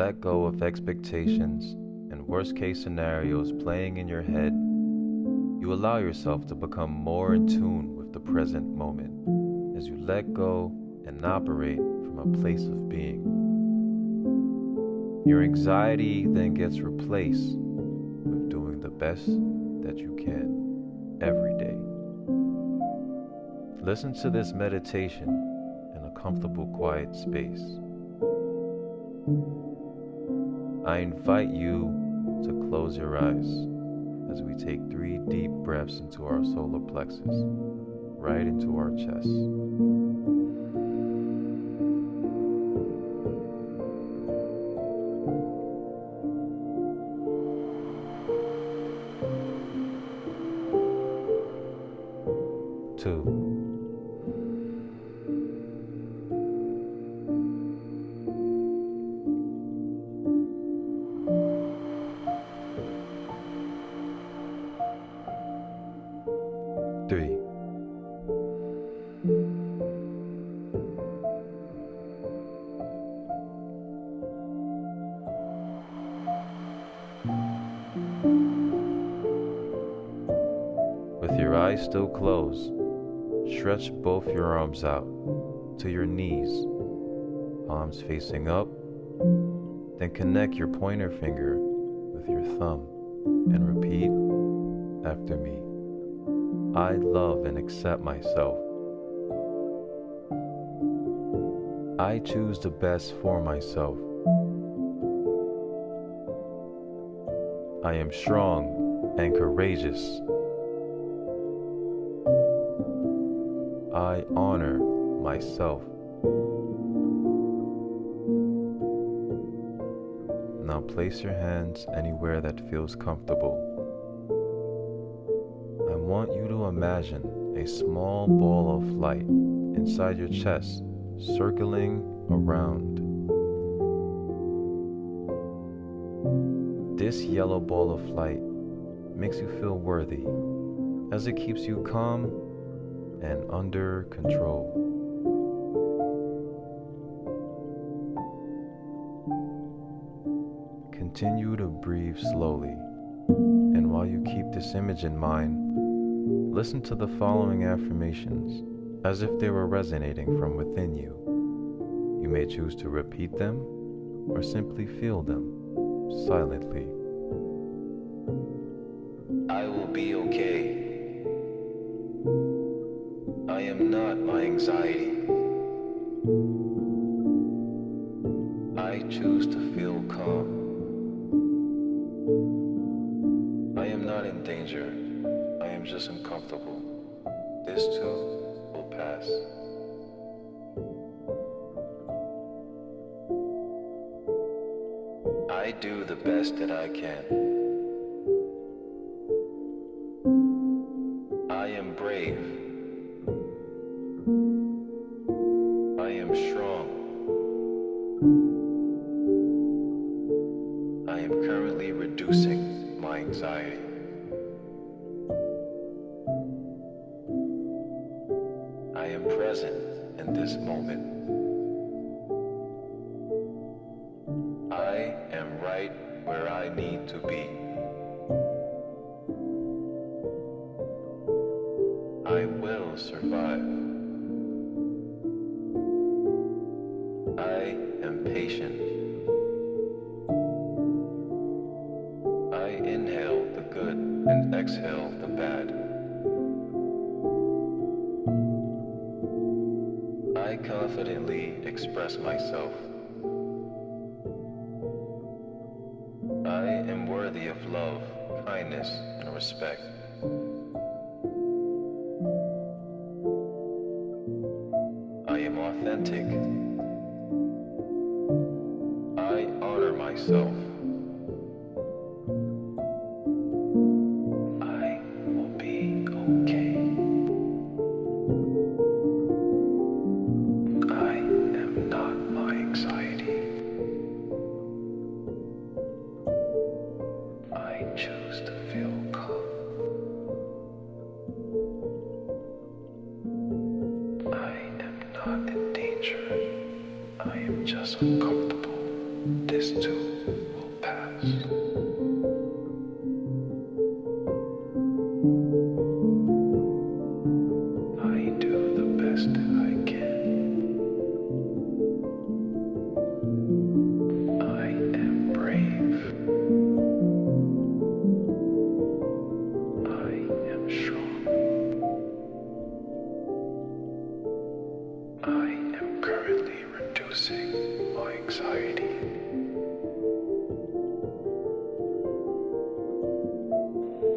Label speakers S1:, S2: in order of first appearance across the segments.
S1: let go of expectations and worst-case scenarios playing in your head, you allow yourself to become more in tune with the present moment as you let go and operate from a place of being. Your anxiety then gets replaced with doing the best that you can every day. Listen to this meditation in a comfortable, quiet space. I invite you to close your eyes as we take 3 deep breaths into our solar plexus, right into our chest. 2. 3. 'With your eyes still closed, stretch both your arms out to your knees, palms facing up. Then connect your pointer finger with your thumb and repeat after me. I love and accept myself. I choose the best for myself. I am strong and courageous. I honor myself. Now place your hands anywhere that feels comfortable. I want you to imagine a small ball of light inside your chest, circling around. This yellow ball of light makes you feel worthy, as it keeps you calm and under control. Continue to breathe slowly, and while you keep this image in mind, listen to the following affirmations as if they were resonating from within you. You may choose to repeat them or simply feel them silently. I will be okay. I am not my anxiety. I choose to feel calm. I am not in danger. I am just uncomfortable. This too will pass. I do the best that I can. I am brave. I am strong. I am currently reducing my anxiety. I am present in this moment. I am right where I need to be. I will survive. I am patient. I inhale the good and exhale the bad. I confidently express myself. I am worthy of love, kindness, and respect. I am authentic. I honor myself. I will be okay. I am not my anxiety. I choose to feel calm. I am not in danger. I am just uncomfortable. This too will pass. I do the best I can. I am brave. I am strong. I am currently reducing my anxiety.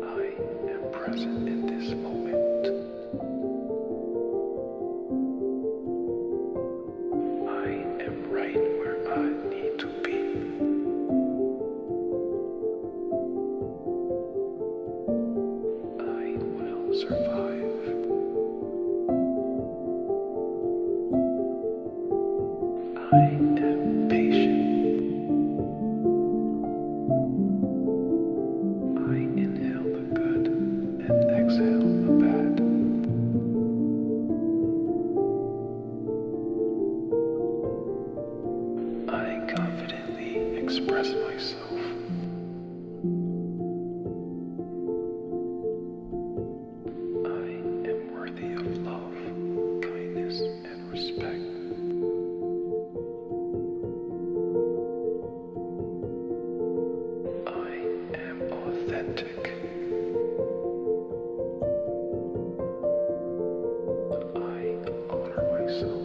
S1: I am present in this moment. I am right where I need to be. I will survive. I am patient. I inhale the good and exhale the bad. I confidently express myself. I am worthy of love, kindness, and respect. I am authentic. I honor myself.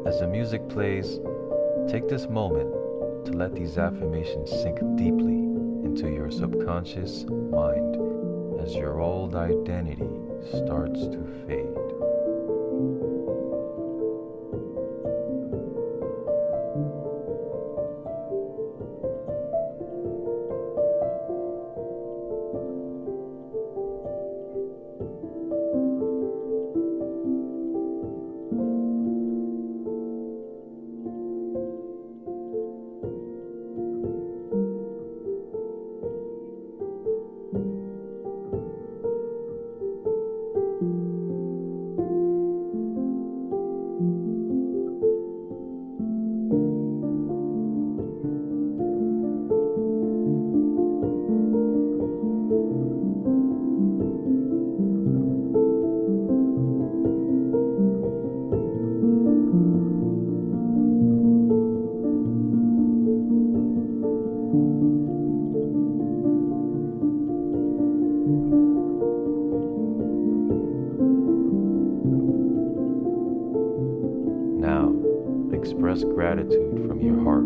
S1: As the music plays, take this moment to let these affirmations sink deeply into your subconscious mind as your old identity starts to fade. Now, express gratitude from your heart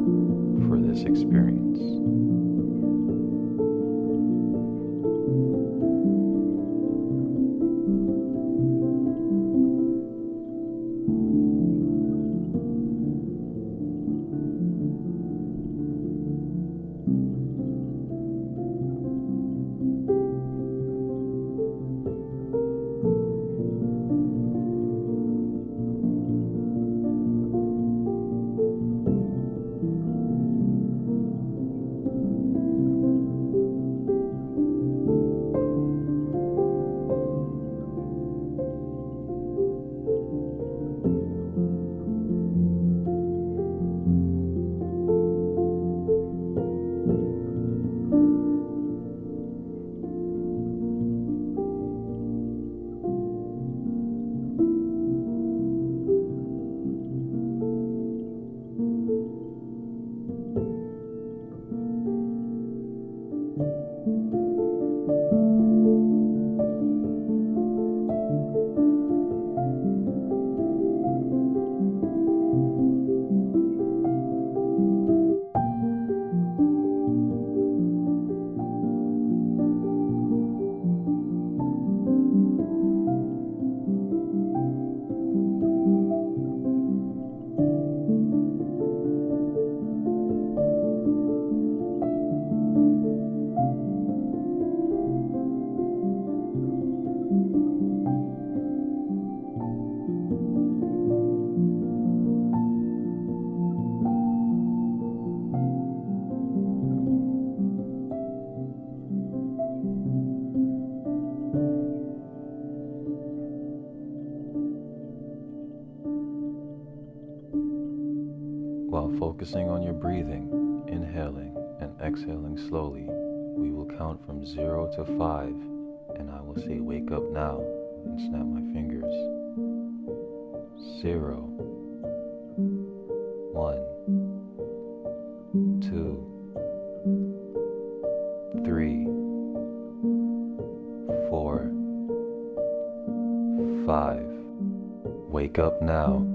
S1: for this experience. While focusing on your breathing, inhaling and exhaling slowly, we will count from 0 to 5, and I will say wake up now and snap my fingers. 0, 1, 2, 3, 4, 5. Wake up now.